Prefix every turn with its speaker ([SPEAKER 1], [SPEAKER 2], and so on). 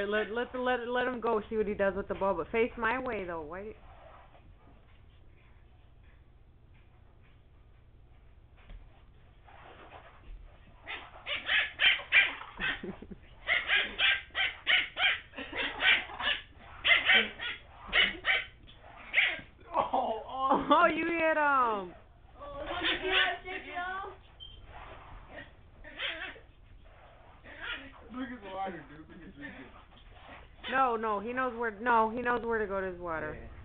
[SPEAKER 1] Alright, let him go, see what he does with the ball, but face my way though. Why Oh, you hit him.
[SPEAKER 2] Look at the water, dude. Look at drinking.
[SPEAKER 1] No, he knows where to go to his water.
[SPEAKER 2] Yeah.